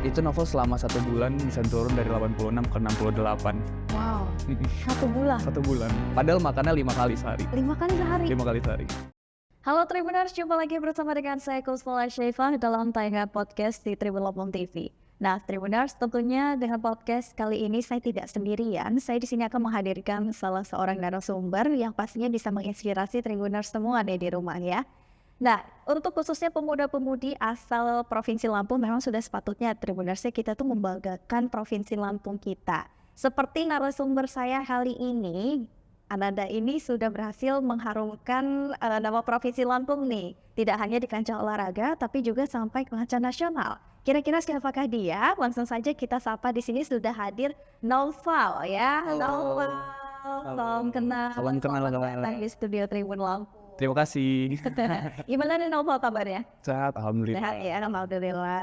Itu novel selama 1 bulan bisa turun dari 86 ke 68. Wow, 1 bulan? 1 bulan. Padahal makannya 5 kali sehari. 5 kali sehari? 5 kali sehari. Halo Tribuners, jumpa lagi bersama dengan saya Kusmola Syaifah dalam tayangan podcast di Tribun Lampung TV. Nah, Tribuners, tentunya dengan podcast kali ini saya tidak sendirian. Saya di sini akan menghadirkan salah seorang narasumber yang pastinya bisa menginspirasi Tribuners semua di rumah ya. Nah, untuk khususnya pemuda-pemudi asal Provinsi Lampung, memang sudah sepatutnya Tribunersnya kita tuh membanggakan Provinsi Lampung kita. Seperti narasumber saya kali ini, Ananda ini sudah berhasil mengharumkan nama Provinsi Lampung nih. Tidak hanya di kancah olahraga, tapi juga sampai ke kancah nasional. Kira-kira siapakah dia? Langsung saja kita sapa. Di sini sudah hadir Naufal ya. Halo. Naufal, salam kenal. Salam kenal. Selamat datang di studio Tribun Lampung. Terima kasih. Gimana nih Naufal kabarnya? Sehat, alhamdulillah. Sehat ya, alhamdulillah.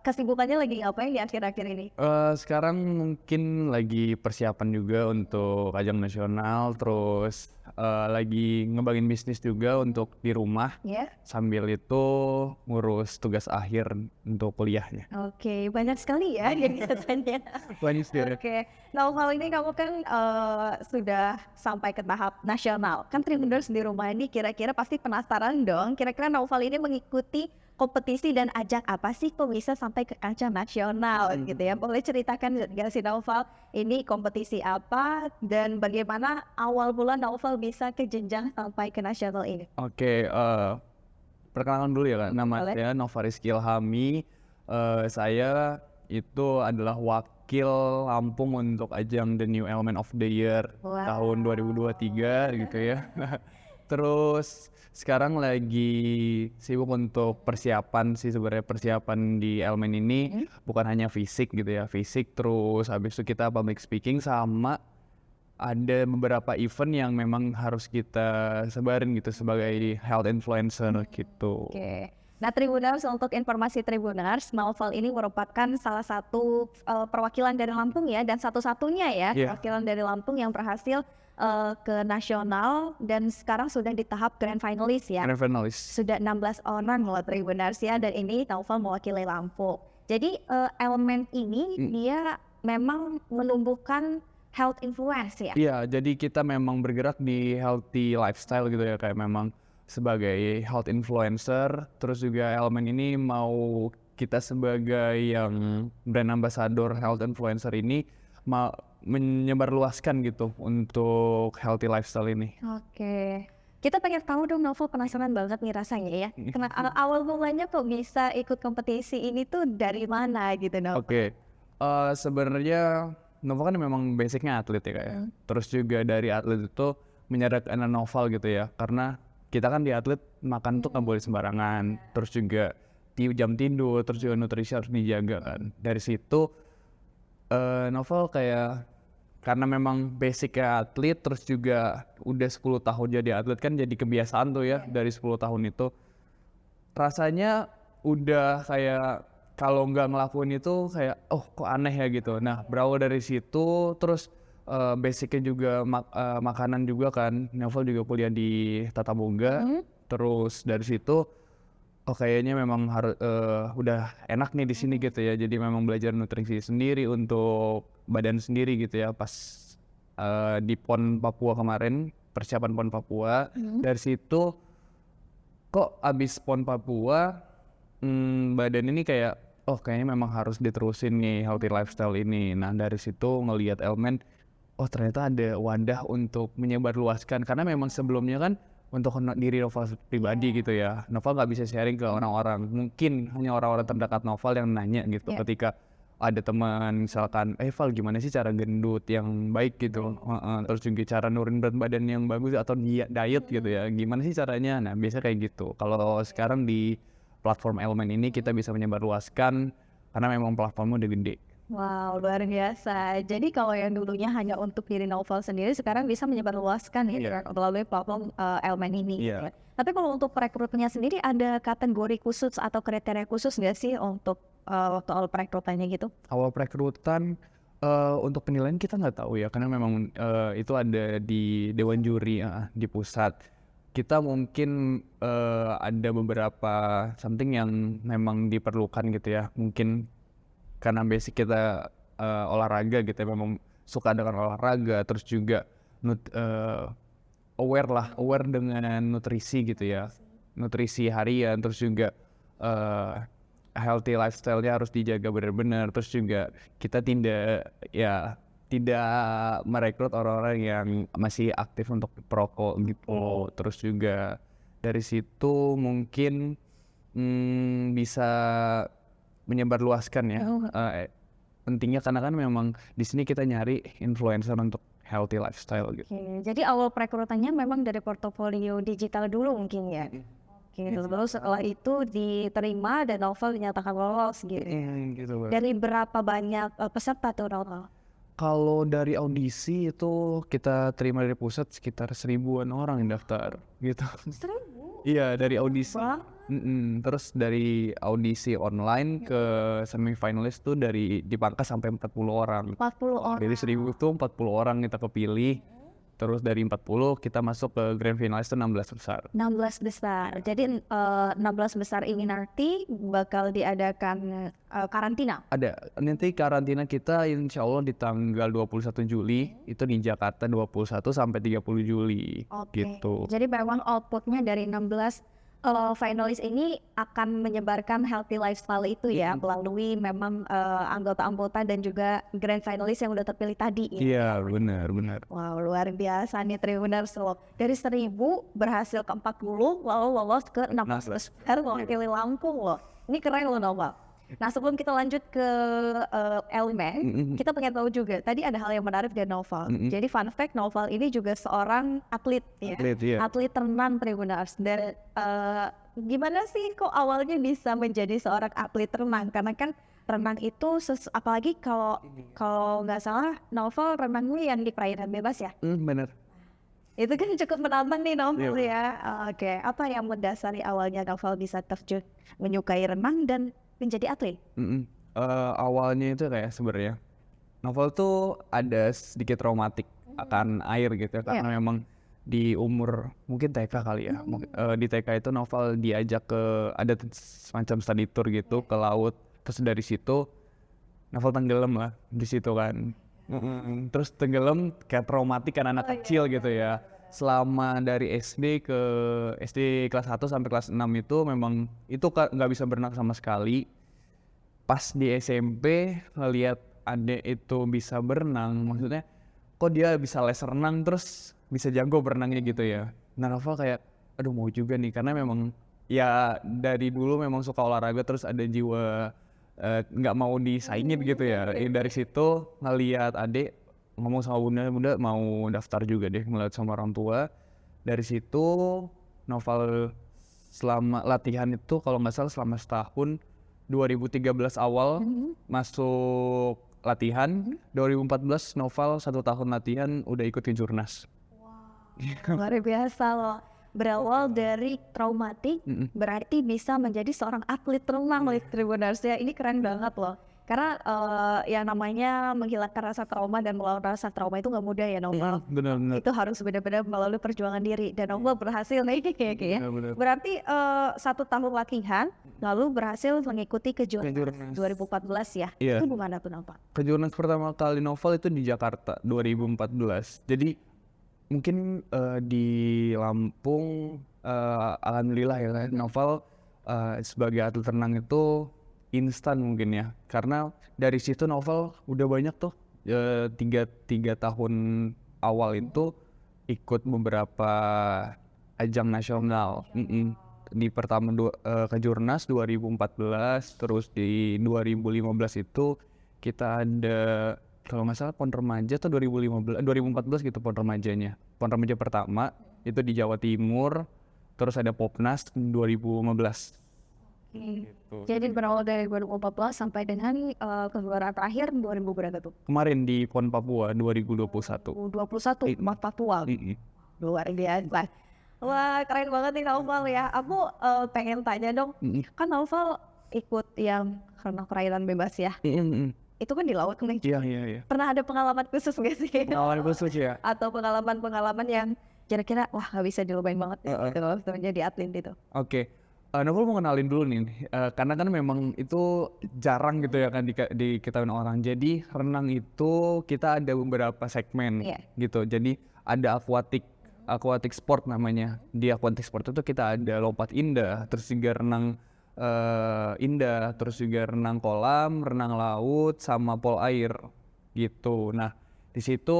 Kesibukannya lagi ngapain di akhir-akhir ini? Sekarang mungkin lagi persiapan juga untuk ajang nasional, terus lagi ngembangin bisnis juga untuk di rumah. Ya. Sambil itu ngurus tugas akhir untuk kuliahnya. Oke, banyak sekali ya kegiatannya. Banyak sendiri. Oke, Naufal ini kamu kan sudah sampai ke tahap nasional. Kan Tribuners di rumah ini kira-kira pasti penasaran dong. Kira-kira Naufal ini mengikuti kompetisi dan ajang apa sih kok bisa sampai ke kancah nasional gitu ya. Boleh ceritakan nggak sih Naufal ini kompetisi apa dan bagaimana awal mula Naufal bisa ke jenjang sampai ke nasional ini? Oke, perkenalkan dulu ya Kak, nama Boleh. saya Nova Rizky Ilhami. Saya itu adalah wakil Lampung untuk ajang The New Element of the Year Wow. tahun 2023 gitu ya. Terus sekarang lagi sibuk untuk persiapan sih sebenarnya, persiapan di elemen ini bukan hanya fisik gitu ya, fisik terus habis itu kita public speaking sama ada beberapa event yang memang harus kita sebarin gitu sebagai health influencer gitu. Oke. Nah, Tribuners, untuk informasi Tribuners, Naufal ini merupakan salah satu perwakilan dari Lampung ya, dan satu-satunya ya Iya. perwakilan dari Lampung yang berhasil ke nasional dan sekarang sudah di tahap grand finalis ya. Grand finalist. Sudah 16 orang loh Tribuners ya, dan ini Naufal mewakili Lampung. Jadi elemen ini dia memang menumbuhkan health influence ya. Iya, jadi kita memang bergerak di healthy lifestyle gitu ya, kayak memang sebagai health influencer, terus juga elemen ini mau kita sebagai yang brand ambassador health influencer ini mau menyebarluaskan gitu untuk healthy lifestyle ini. Oke. Kita pengen tahu dong, Novel, penasaran banget nih rasanya ya. Awal mulanya kok bisa ikut kompetisi ini tuh dari mana gitu, Novel? Oke, sebenarnya Nova kan memang basicnya atlet ya kayak. Terus juga dari atlet itu menyadarkan Novel gitu ya, karena kita kan di atlet makan tuh nggak boleh sembarangan. Terus juga di jam tidur, terus juga nutrisi harus dijaga kan. Dari situ Novel kayak karena memang basicnya atlet, terus juga udah 10 tahun jadi atlet kan jadi kebiasaan tuh ya dari 10 tahun itu. Rasanya udah kayak kalau nggak ngelakuin itu kayak oh kok aneh ya gitu. Nah berawal dari situ terus basicnya juga makanan juga kan. Novel juga kuliah di Tata Boga. Terus dari situ oh kayaknya memang harus udah enak nih di sini gitu ya. Jadi memang belajar nutrisi sendiri untuk badan sendiri gitu ya. Pas di PON Papua kemarin, persiapan PON Papua. Dari situ kok abis PON Papua badan ini kayak oh kayaknya memang harus diterusin nih healthy lifestyle ini. Nah dari situ ngelihat elemen oh ternyata ada wadah untuk menyebarluaskan, karena memang sebelumnya kan untuk diri Novel pribadi gitu ya, Novel nggak bisa sharing ke orang-orang, mungkin hanya orang-orang terdekat Novel yang nanya gitu ketika ada teman misalkan Val gimana sih cara gendut yang baik gitu, terus juga cara nurunin berat badan yang bagus atau diet gitu ya, gimana sih caranya. Nah biasa kayak gitu. Kalau sekarang di platform elemen ini kita bisa menyebarluaskan karena memang platformnya udah gede. Wow, luar biasa. Jadi kalau yang dulunya hanya untuk diri Naufal sendiri, sekarang bisa menyebarluaskan ya melalui platform elemen ini. Iya. Tapi kalau untuk perekrutmennya sendiri ada kategori khusus atau kriteria khusus nggak sih untuk waktu awal perekrutannya gitu? Awal perekrutan untuk penilaian kita nggak tahu ya, karena memang itu ada di Dewan Juri di pusat. Kita mungkin ada beberapa something yang memang diperlukan gitu ya. Mungkin karena basic kita olahraga gitu ya, memang suka dengan olahraga, terus juga aware dengan nutrisi gitu ya, nutrisi harian, terus juga healthy lifestyle-nya harus dijaga benar-benar, terus juga kita tidak merekrut orang-orang yang masih aktif untuk perokok gitu. Terus juga dari situ mungkin bisa menyebarluaskan ya. Pentingnya karena kan memang di sini kita nyari influencer untuk healthy lifestyle gitu. Oke, jadi awal perekrutannya memang dari portofolio digital dulu mungkin ya. Oke, lalu setelah itu diterima dan Novel dinyatakan lolos gitu. Gitu. Dari berapa banyak peserta tuh Novel? Kalau dari audisi itu kita terima dari pusat sekitar 1000-an orang yang daftar gitu. 1000? Iya, dari audisi. Wah. Terus dari audisi online ke semifinalis tuh dipangkas sampai 40 orang. 40 orang. Dari 1000 tuh 40 orang kita kepilih. Terus dari 40 kita masuk ke grand finalis tuh 16 besar. 16 besar. Jadi 16 besar ini nanti bakal diadakan karantina. Ada nanti karantina kita insya Allah di tanggal 21 Juli itu di Jakarta 21 sampai 30 Juli gitu. Jadi memang outputnya dari 16 finalis ini akan menyebarkan healthy lifestyle itu ya melalui memang anggota-anggota dan juga grand finalis yang udah terpilih tadi. Iya benar. Wow, luar biasa nih Tribuners loh. Dari 1000 berhasil ke 40 lalu lolos ke 16 besar mewakili Lampung loh. Ini keren loh Novel. Nah sebelum kita lanjut ke elemen, kita pengen tahu juga tadi ada hal yang menarik dari Novel. Jadi fun fact, Novel ini juga seorang atlet ya, atlet renang Tribuners. Dan gimana sih kok awalnya bisa menjadi seorang atlet renang? Karena kan renang itu apalagi kalau nggak salah Novel renangnya yang di perairan bebas ya. Bener. Itu kan cukup menantang nih Novel ya. Oke, apa yang mendasari awalnya Novel bisa terjun menyukai renang dan menjadi atlet? Awalnya itu kayak sebenarnya Novel tuh ada sedikit traumatik akan air gitu ya, karena memang di umur mungkin TK kali ya. Di TK itu Novel diajak ada semacam study tour gitu ke laut, terus dari situ Novel tenggelam lah di situ kan. Terus tenggelam kayak traumatik kan anak kecil gitu ya. Selama dari SD kelas 1 sampai kelas 6 itu memang itu nggak bisa berenang sama sekali. Pas di SMP ngeliat adek itu bisa berenang, maksudnya kok dia bisa les renang terus bisa jago berenangnya gitu ya. Nah Novel kayak aduh mau juga nih, karena memang ya dari dulu memang suka olahraga, terus ada jiwa nggak mau disaingin gitu ya. Dari situ ngeliat adek ngomong sama bunda mau daftar juga deh, ngeliat sama orang tua. Dari situ Novel selama latihan itu kalau nggak salah selama setahun, 2013 awal masuk latihan, 2014 Novel 1 tahun latihan udah ikut ke Jurnas. Luar biasa loh. Berawal dari traumatik berarti bisa menjadi seorang atlet renang oleh Tribuners ya. Ini keren banget loh. Karena yang namanya menghilangkan rasa trauma dan melawan rasa trauma itu nggak mudah ya Novel. Benar. Itu harus benar-benar melalui perjuangan diri dan Novel berhasil nih kayaknya. Berarti 1 tahun latihan lalu berhasil mengikuti kejuaraan 2014 ya. Itu gimana tuh Novel? Kejuaraan pertama kali Novel itu di Jakarta 2014. Jadi mungkin di Lampung alhamdulillah ya Novel sebagai atlet renang itu instan mungkin ya, karena dari situ Novel udah banyak tuh 3 tahun awal itu ikut beberapa ajang nasional. Di pertama ke Jurnas 2014, terus di 2015 itu kita ada kalau nggak salah PON remaja atau 2014 gitu, PON remajanya. PON remaja pertama itu di Jawa Timur, terus ada Popnas 2015. Gitu. Jadi berawal dari 2014 sampai dengan kejuaraan terakhir 2000 berapa tuh? Kemarin di PON Papua 2021. 2021 Mat Papua. Luar biasa. Wah keren banget nih Novel ya. Aku pengen tanya dong, kan Novel ikut yang renang perairan bebas ya? Itu kan di laut nih. Iya. Pernah ada pengalaman khusus gak sih? Pengalaman khusus ya? Atau pengalaman yang kira-kira wah nggak bisa dilupain banget gitu loh menjadi atlet itu. Oke. Novel mau kenalin dulu nih, karena kan memang itu jarang gitu ya kan diketahui orang. Jadi renang itu kita ada beberapa segmen Iya. gitu. Jadi ada aquatic sport namanya. Di aquatic sport itu kita ada lompat indah, terus juga renang indah, terus juga renang kolam, renang laut, sama pol air gitu. Nah di situ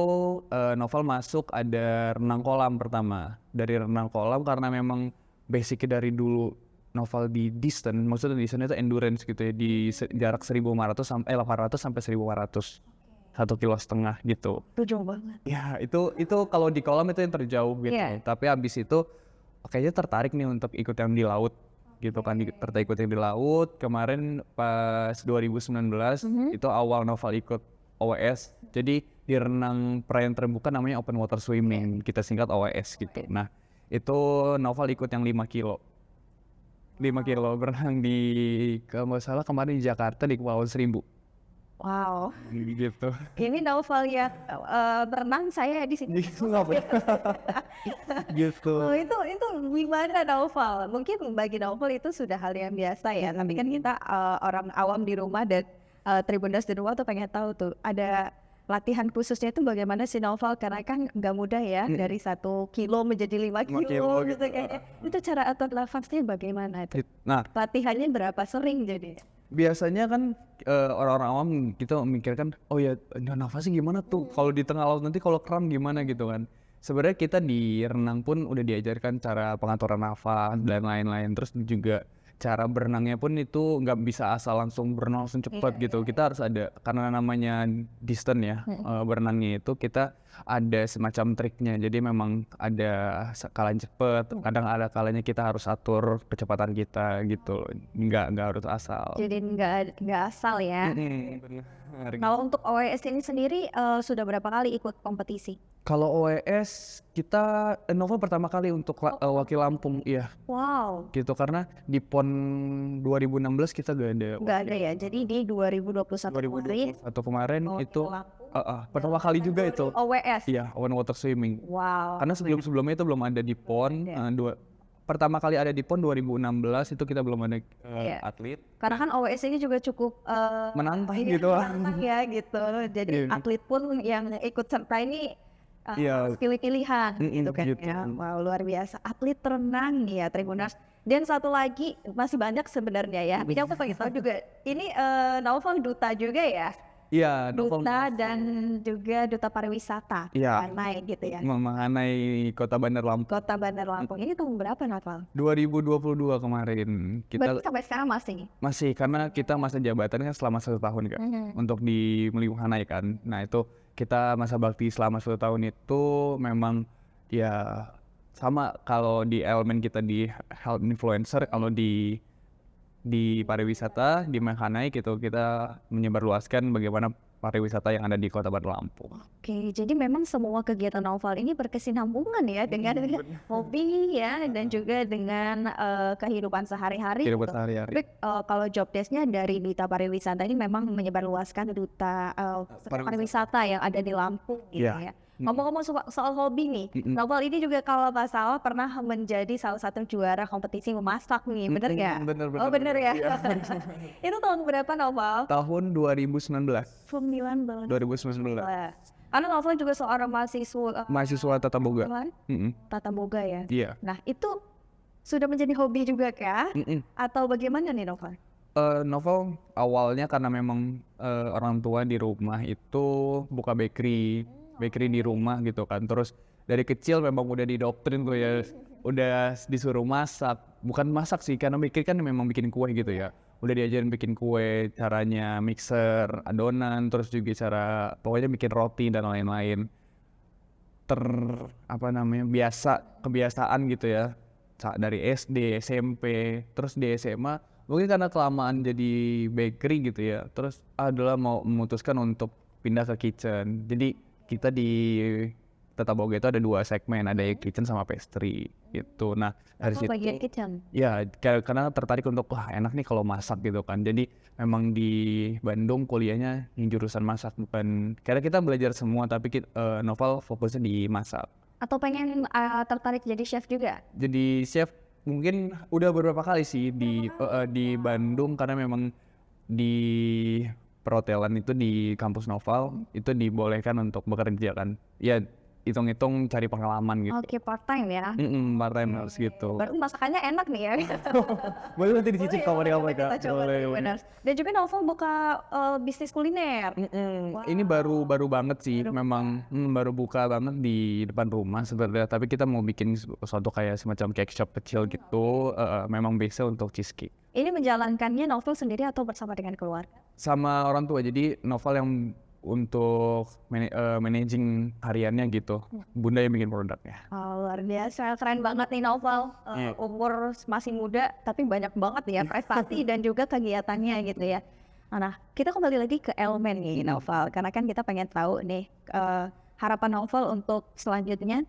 Novel masuk ada renang kolam pertama. Dari renang kolam karena memang basicnya dari dulu Novel di distance, maksudnya distance itu endurance gitu ya, di jarak 1.500 sampai 800 sampai 1.500, 1,5 kilo gitu. Itu jauh banget. Ya itu kalau di kolam itu yang terjauh gitu. Iya. Tapi abis itu kayaknya tertarik nih untuk ikut yang di laut gitu kan, tertarik ikut yang di laut. Kemarin pas 2019 itu awal Novel ikut OWS. Jadi di renang perairan terbuka namanya open water swimming, kita singkat OWS gitu. Nah itu Novel ikut yang 5 kilo. 5 kilo berenang di, kalau nggak salah kemarin di Jakarta di Kepulauan Seribu Wow. gitu. Ini Naufal yang berenang, saya di sini. Gitu gitu. Oh, itu gimana Naufal? Mungkin bagi Naufal itu sudah hal yang biasa ya. Tapi kan kita orang awam di rumah dan Tribuners di rumah tuh pengen tahu tuh ada latihan khususnya itu bagaimana sih Naufal, karena kan nggak mudah ya dari 1 kilo menjadi 5 5 kilo kilo gitu gitu. kayaknya. Itu cara atur nafasnya bagaimana itu? Nah Latihannya berapa sering jadi? biasanya kan orang-orang awam kita memikirkan, oh ya nafasnya gimana tuh kalau di tengah laut, nanti kalau kram gimana gitu kan. Sebenarnya kita di renang pun udah diajarkan cara pengaturan nafas dan lain-lain. Terus juga cara berenangnya pun itu nggak bisa asal langsung berenang langsung cepet gitu. Kita harus ada, karena namanya distance ya, berenangnya itu kita ada semacam triknya. Jadi memang ada kalanya cepet, kadang ada kalanya kita harus atur kecepatan kita gitu. Nggak harus asal. Jadi nggak asal ya. Benar. Kalau untuk OWS ini sendiri sudah berapa kali ikut kompetisi? Kalau OWS kita Novel pertama kali untuk wakil Lampung, iya Wow, gitu, karena di PON 2016 kita gak ada. nggak ada ya. Jadi di 2021 kemarin 2021 kemarin wakil itu Lampung pertama kali juga itu. OWS. Iya, open water swimming. Wow. Karena sebelumnya itu belum ada di PON. Pertama kali ada di PON 2016 itu kita belum ada atlet. Karena kan OWS ini juga cukup Menantang iya, gitu. menantang ya gitu. Jadi atlet pun yang ikut serta ini harus pilih-pilihan gitu kan gitu. ya. Wow, luar biasa. Atlet renang nih ya Tribuners. Dan satu lagi masih banyak sebenarnya ya. Tapi aku pengen tahu juga ini Naufal duta juga ya. Iya, Novel Duta dan juga duta pariwisata. Iya. Panai gitu ya. mengenai Kota Bandar Lampung. Kota Bandar Lampung. Ini tahun berapa Naufal? 2022 kemarin kita Berarti sampai sekarang masih. masih, karena kita masa jabatan kan selama 1 tahun kan untuk di Melimuhanai kan. Nah itu kita masa bakti selama 1 tahun itu memang ya sama kalau di elemen kita di health influencer, kalau di pariwisata di Melimuhanai gitu kita menyebarluaskan bagaimana pariwisata yang ada di Kota Bandar Lampung. Oke, jadi memang semua kegiatan Naufal ini berkesinambungan ya dengan hobi ya dan juga dengan kehidupan sehari-hari. Kehidupan gitu. sehari-hari. Tapi kalau job desk-nya dari duta pariwisata ini memang menyebarluaskan duta pariwisata yang ada di Lampung gitu Iya. ya. Ngomong-ngomong soal hobi nih, Naufal ini juga kalau nggak salah pernah menjadi salah satu juara kompetisi memasak nih, bener nggak? Bener. Oh bener ya. Itu tahun berapa Naufal? Tahun 2019. 2019. 2019. Karena Naufal juga seorang mahasiswa Mahasiswa Tata Boga. Tata Boga ya. Iya. Nah itu sudah menjadi hobi juga kah? Atau bagaimana nih Naufal? Novel awalnya karena memang orang tua di rumah itu buka bakery di rumah gitu kan. Terus dari kecil memang udah didoktrin tuh ya, udah disuruh masak. Bukan masak sih, karena bakery kan memang bikin kue gitu ya. Udah diajarin bikin kue, caranya mixer adonan, terus juga cara pokoknya bikin roti dan lain-lain. Kebiasaan gitu ya. Dari SD, SMP, terus di SMA mungkin karena kelamaan jadi bakery gitu ya, terus adalah mau memutuskan untuk pindah ke kitchen. Jadi kita di Tata Boga itu ada 2 segmen, ada yang kitchen sama pastry gitu. Nah dari situ bagian kitchen. ya karena tertarik untuk wah enak nih kalau masak gitu kan. Jadi memang di Bandung kuliahnya yang jurusan masak, bukan karena kita belajar semua tapi Novel fokusnya di masak. Atau pengen tertarik jadi chef juga? Jadi chef mungkin udah beberapa kali sih di Bandung, karena memang di perhotelan itu di kampus Noval itu dibolehkan untuk bekerja kan. Ya hitung-hitung cari pengalaman gitu. Oke, part time ya. Part time harus gitu. Berarti masakannya enak nih ya. Boleh nanti dicicip kamu Boleh, Kak. kita coba Boleh. nih, benar. Dan juga Novel buka bisnis kuliner. Wow. Ini baru banget sih, memang baru buka banget di depan rumah sebenarnya. Tapi kita mau bikin suatu kayak semacam cake shop kecil gitu. Memang base untuk cheesecake. Ini menjalankannya Novel sendiri atau bersama dengan keluarga? Sama orang tua, jadi Novel yang untuk managing hariannya gitu. Bunda yang bikin produknya. Oh, luar biasa, keren banget nih Novel. Umur masih muda tapi banyak banget ya prestasi dan juga kegiatannya gitu ya. Nah, kita kembali lagi ke elemen nih Novel, karena kan kita pengen tahu nih harapan Novel untuk selanjutnya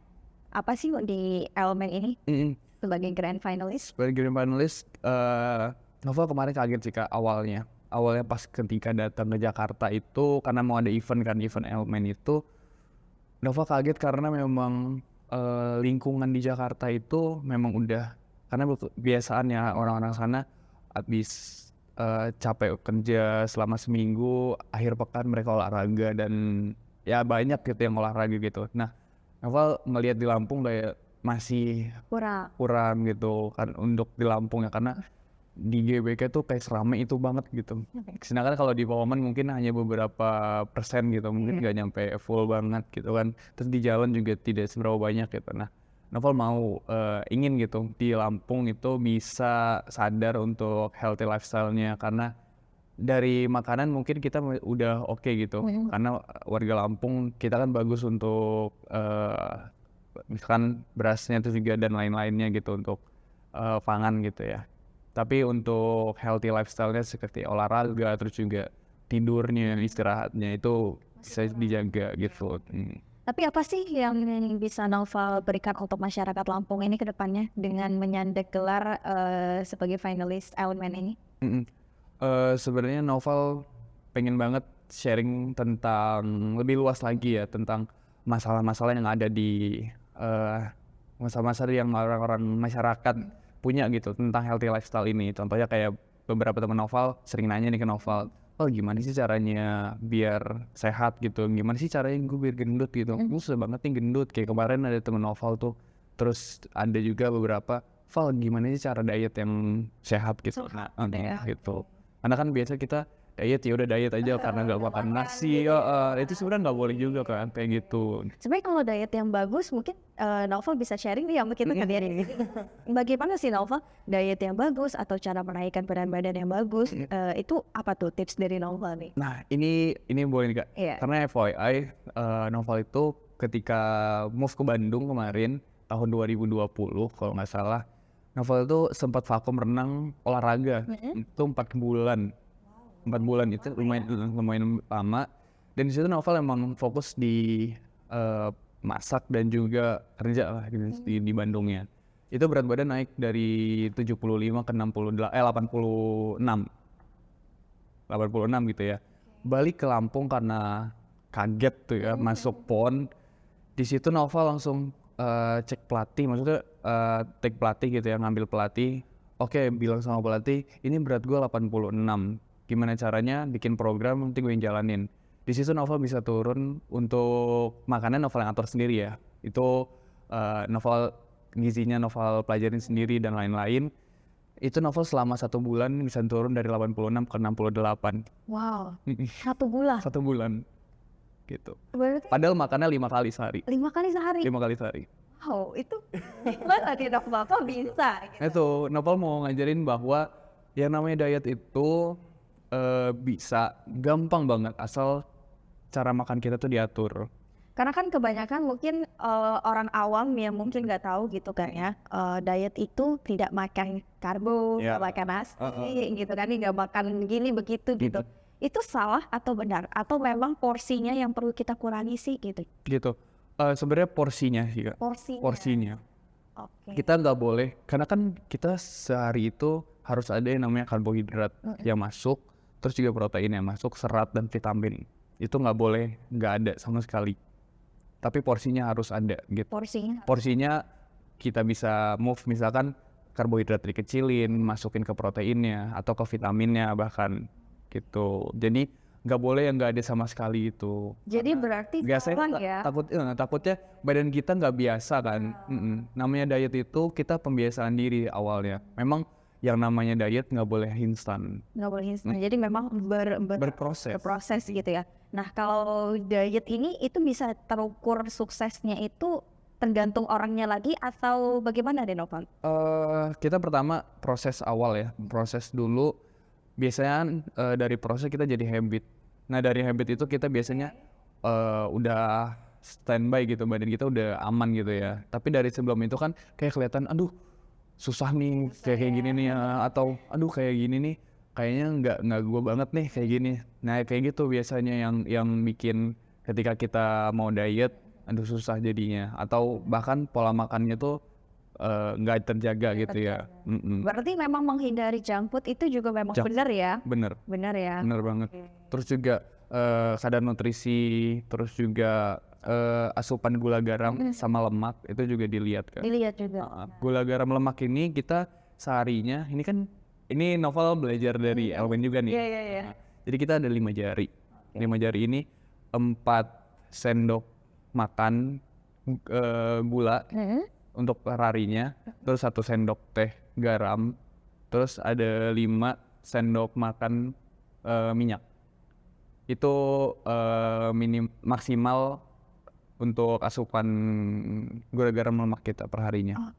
apa sih di elemen ini sebagai grand finalist? Sebagai grand finalist, Novel kemarin kaget sih Kak awalnya pas ketika datang ke Jakarta itu, karena mau ada event elemen itu, Novel kaget karena memang lingkungan di Jakarta itu memang udah, karena biasaannya orang-orang sana habis capek kerja selama seminggu, akhir pekan mereka olahraga dan ya banyak gitu yang olahraga gitu. Nah, Novel ngelihat di Lampung kayak masih kurang gitu kan untuk di Lampung ya, karena di GBK tuh kayak serame itu banget gitu. Sedangkan kalau di Pawaman mungkin hanya beberapa persen gitu, mungkin nggak nyampe full banget gitu kan. Terus di jalan juga tidak seberapa banyak gitu. Nah, Novel mau ingin gitu di Lampung itu bisa sadar untuk healthy lifestyle-nya, karena dari makanan mungkin kita udah oke gitu. Karena warga Lampung kita kan bagus untuk misalkan berasnya itu juga dan lain-lainnya gitu untuk pangan gitu ya. Tapi untuk healthy lifestyle-nya seperti olahraga, terus juga tidurnya, istirahatnya itu bisa dijaga gitu. Tapi apa sih yang bisa Novel berikan untuk masyarakat Lampung ini ke depannya dengan menyandang gelar sebagai finalis elemen ini? Sebenarnya Novel pengen banget sharing tentang lebih luas lagi ya, tentang masalah-masalah yang ada di masalah-masalah yang orang-orang masyarakat punya gitu tentang healthy lifestyle ini. Contohnya kayak beberapa teman Novel sering nanya nih ke Novel, oh gimana sih caranya biar sehat gitu, gimana sih caranya gue biar gendut gitu. Gue susah banget nih gendut, kayak kemarin ada teman Novel tuh, terus ada juga beberapa, Val gimana sih cara diet yang sehat gitu. Nah gitu, karena kan biasa kita diet ya udah diet aja karena nggak makan nasi, itu sebenarnya nggak boleh juga kan kayak gitu. Sebenarnya kalau diet yang bagus mungkin Novel bisa sharing nih sama kita kali ini. Bagaimana sih Novel diet yang bagus atau cara menaikkan berat badan yang bagus? Itu apa tuh tips dari Novel nih? Nah ini boleh nih Kak, karena FYI Novel itu ketika move ke Bandung kemarin tahun 2020 kalau nggak salah, Novel itu sempat vakum renang olahraga itu 4 bulan. 4 bulan itu lumayan lama, dan di situ Novel emang fokus di masak dan juga kerja lah di Bandungnya. Itu berat badan naik dari 75 ke 86 gitu ya. Balik ke Lampung karena kaget tuh ya, masuk PON. Di situ Novel langsung cek pelatih, maksudnya take pelatih gitu ya, ngambil pelatih. Oke, bilang sama pelatih, ini berat gue 86. Gimana caranya bikin program nanti gue yang jalanin. Di situ Novel bisa turun, untuk makanan Novel yang atur sendiri ya. Itu Novel gizinya Novel pelajarin sendiri dan lain-lain. Itu Novel selama 1 bulan bisa turun dari 86 ke 68. Wow, 1 bulan? 1 bulan gitu. Berarti Padahal makannya 5 kali sehari. 5 kali sehari? 5 kali sehari. Wow, itu gimana nih Novel bisa gitu? Itu Novel mau ngajarin bahwa yang namanya diet itu bisa gampang banget asal cara makan kita tuh diatur. Karena kan kebanyakan mungkin orang awam yang mungkin nggak tahu gitu kan ya, diet itu tidak makan karbo, nggak makan nasi gitu kan, nggak makan gini begitu gitu. Itu salah atau benar? Atau memang porsinya yang perlu kita kurangi sih gitu? Gitu. Sebenarnya porsinya sih Kak. Porsinya. Oke. Kita nggak boleh, karena kan kita sehari itu harus ada yang namanya karbohidrat yang masuk, terus juga protein yang masuk, serat dan vitamin. Itu nggak boleh nggak ada sama sekali. Tapi porsinya harus ada gitu. Porsinya kita bisa move, misalkan karbohidrat dikecilin, masukin ke proteinnya atau ke vitaminnya bahkan gitu. Jadi nggak boleh yang nggak ada sama sekali itu. Jadi berarti Biasanya salah ya. takutnya badan kita nggak biasa kan. Namanya diet itu kita pembiasaan diri awalnya. Memang yang namanya diet nggak boleh instan, Nggak boleh instan. Jadi memang berproses. berproses gitu ya. Nah kalau diet ini itu bisa terukur suksesnya itu tergantung orangnya lagi atau bagaimana deh Novan? Kita pertama proses awal ya, proses dulu. Biasanya dari proses kita jadi habit. Nah dari habit itu kita biasanya udah standby gitu, badan kita udah aman gitu ya. Tapi dari sebelum itu kan kayak kelihatan, aduh susah nih kayak gini nih ya, atau aduh kayak gini nih kayaknya nggak gue banget nih kayak gini. Nah kayak gitu biasanya yang bikin ketika kita mau diet, aduh susah jadinya. Atau bahkan pola makannya tuh nggak terjaga gitu ya. Berarti memang menghindari junk food itu juga memang benar ya? Bener Ya. bener banget. Terus juga kadar nutrisi, terus juga asupan gula garam sama lemak itu juga dilihat kan. Dilihat juga. Gula garam lemak ini kita seharinya, ini Novel belajar dari Elwin juga nih. Iya. Jadi kita ada 5 jari. 5 jari ini 4 sendok makan gula untuk per harinya, terus 1 sendok teh garam, terus ada 5 sendok makan minyak. Itu maksimal untuk asupan gula garam lemak kita per harinya.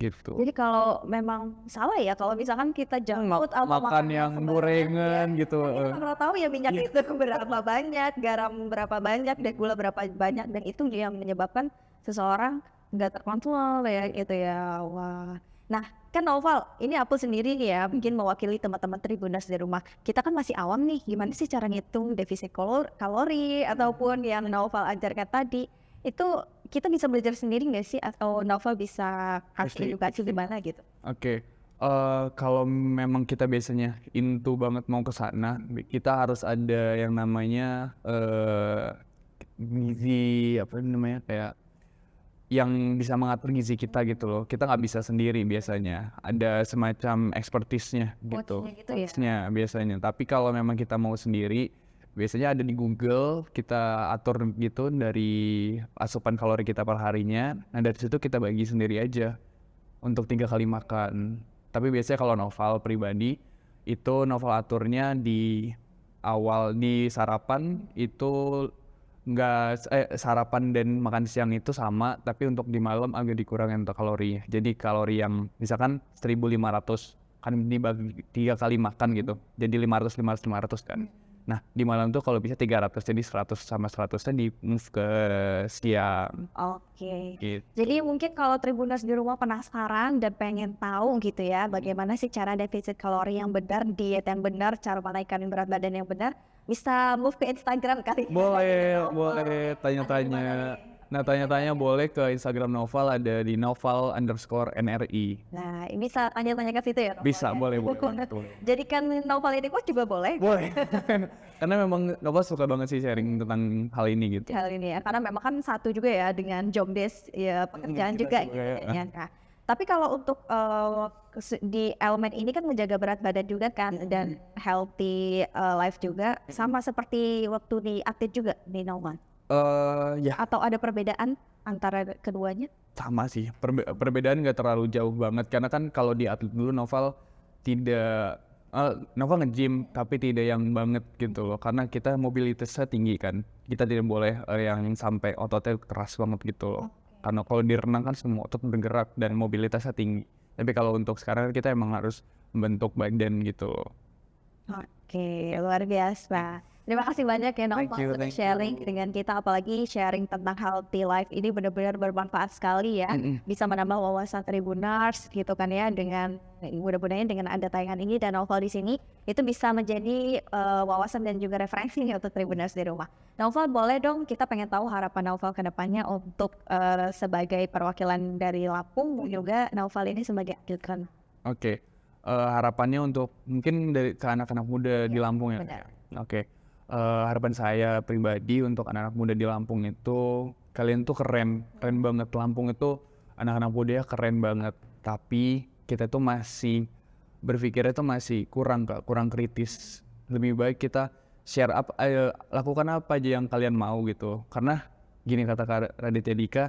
Gitu. Jadi kalau memang salah ya kalau misalkan kita junk food atau makan yang gorengan gitu. Kita nggak tahu ya minyak itu berapa banyak, garam berapa banyak, dan gula berapa banyak, dan itu yang menyebabkan seseorang nggak terkontrol ya gitu ya. Wah. Nah kan Noval, ini aku sendiri nih ya mungkin mewakili teman-teman Tribuners di rumah. Kita kan masih awam nih, gimana sih cara ngitung defisit kalori ataupun yang Noval ajarkan tadi. Itu kita bisa belajar sendiri nggak sih atau Noval bisa kasih edukasi gimana gitu? Oke. Kalau memang kita biasanya into banget mau ke sana, kita harus ada yang namanya gizi apa namanya kayak yang bisa mengatur gizi kita gitu loh. Kita nggak bisa sendiri biasanya. Ada semacam expertise-nya gitu. Coach-nya gitu ya? Coach-nya biasanya. Tapi kalau memang kita mau sendiri, biasanya ada di Google, kita atur gitu dari asupan kalori kita per harinya. Nah dari situ kita bagi sendiri aja untuk 3 kali makan. Tapi biasanya kalau Noval pribadi, itu Noval aturnya di awal di sarapan itu sarapan dan makan siang itu sama, tapi untuk di malam agak dikurangin untuk kalorinya. Jadi kalori yang misalkan 1.500 kan dibagi 3 kali makan gitu, jadi 500 kan. Nah di malam tuh kalau bisa 300, jadi 100 sama 100-nya di move ke siang. Oke. Gitu. Jadi mungkin kalau Tribuners di rumah penasaran dan pengen tahu gitu ya bagaimana sih cara defisit kalori yang benar, diet yang benar, cara menaikkan berat badan yang benar, bisa move ke Instagram kali. Boleh tanya-tanya. Nah tanya-tanya boleh ke Instagram Noval, ada di Noval_NRI. Nah ini bisa tanya-tanya ke situ ya Noval, Bisa, ya? boleh. Jadikan Noval ini coach juga boleh. Boleh. Karena memang Noval suka banget sih sharing tentang hal ini gitu. Hal ini ya, karena memang kan satu juga ya dengan job desk ya pekerjaan kita juga juga gitu ya. ya. Nah, tapi kalau untuk di elemen ini kan menjaga berat badan juga kan dan healthy life juga sama seperti waktu di atlet juga di Noval. Ya Atau ada perbedaan antara keduanya? sama sih. Perbedaan nggak terlalu jauh banget. Karena kan kalau di atlet dulu Noval nge-gym tapi tidak yang banget gitu loh. Karena kita mobilitasnya tinggi kan. Kita tidak boleh yang sampai ototnya keras banget gitu loh. Karena kalau di renang kan semua otot bergerak dan mobilitasnya tinggi. Tapi kalau untuk sekarang kita emang harus membentuk badan gitu loh. Oke, luar biasa. Terima kasih banyak ya Noval Thank you, sudah thank sharing you. dengan kita, apalagi sharing tentang healthy life ini benar-benar bermanfaat sekali ya. Bisa menambah wawasan Tribuners gitu kan ya, dengan mudah-mudahan dengan ada tayangan ini dan Noval di sini itu bisa menjadi wawasan dan juga referensi nih untuk Tribuners di rumah. Noval, boleh dong kita pengen tahu harapan Noval ke depannya untuk sebagai perwakilan dari Lampung juga Noval ini sebagai atlet kan. Oke. Harapannya untuk mungkin dari ke anak-anak muda di Lampung ya. benar. Oke. Harapan saya pribadi untuk anak-anak muda di Lampung itu, kalian tuh keren banget. Lampung itu anak-anak muda keren banget. Tapi kita tuh masih berpikirnya tuh masih kurang kritis. Lebih baik kita share lakukan apa aja yang kalian mau gitu. Karena gini kata Kak Raditya Dika,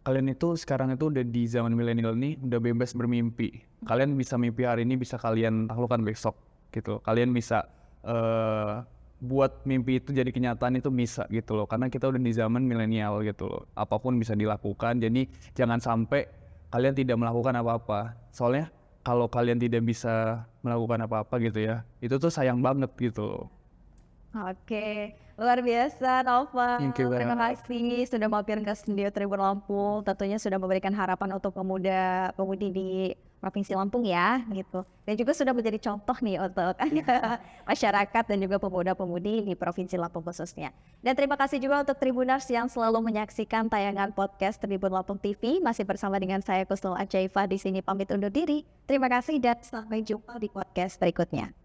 kalian itu sekarang itu udah di zaman milenial nih, udah bebas bermimpi. Kalian bisa mimpi hari ini, bisa kalian taklukkan besok gitu. Kalian bisa buat mimpi itu jadi kenyataan itu bisa gitu loh. Karena kita udah di zaman milenial gitu loh. Apapun bisa dilakukan. Jadi jangan sampai kalian tidak melakukan apa-apa. Soalnya kalau kalian tidak bisa melakukan apa-apa gitu ya, itu tuh sayang banget gitu loh. Oke, luar biasa Nova. Thank you, Terima Kak. kasih sudah mampir ke studio Tribun Lampung. Tentunya sudah memberikan harapan untuk pemudi di Provinsi Lampung ya, gitu. Dan juga sudah menjadi contoh nih untuk masyarakat dan juga pemuda-pemudi di Provinsi Lampung khususnya. Dan terima kasih juga untuk Tribuners yang selalu menyaksikan tayangan podcast Tribun Lampung TV. Masih bersama dengan saya Kusnul Ajaifah di sini pamit undur diri. Terima kasih dan sampai jumpa di podcast berikutnya.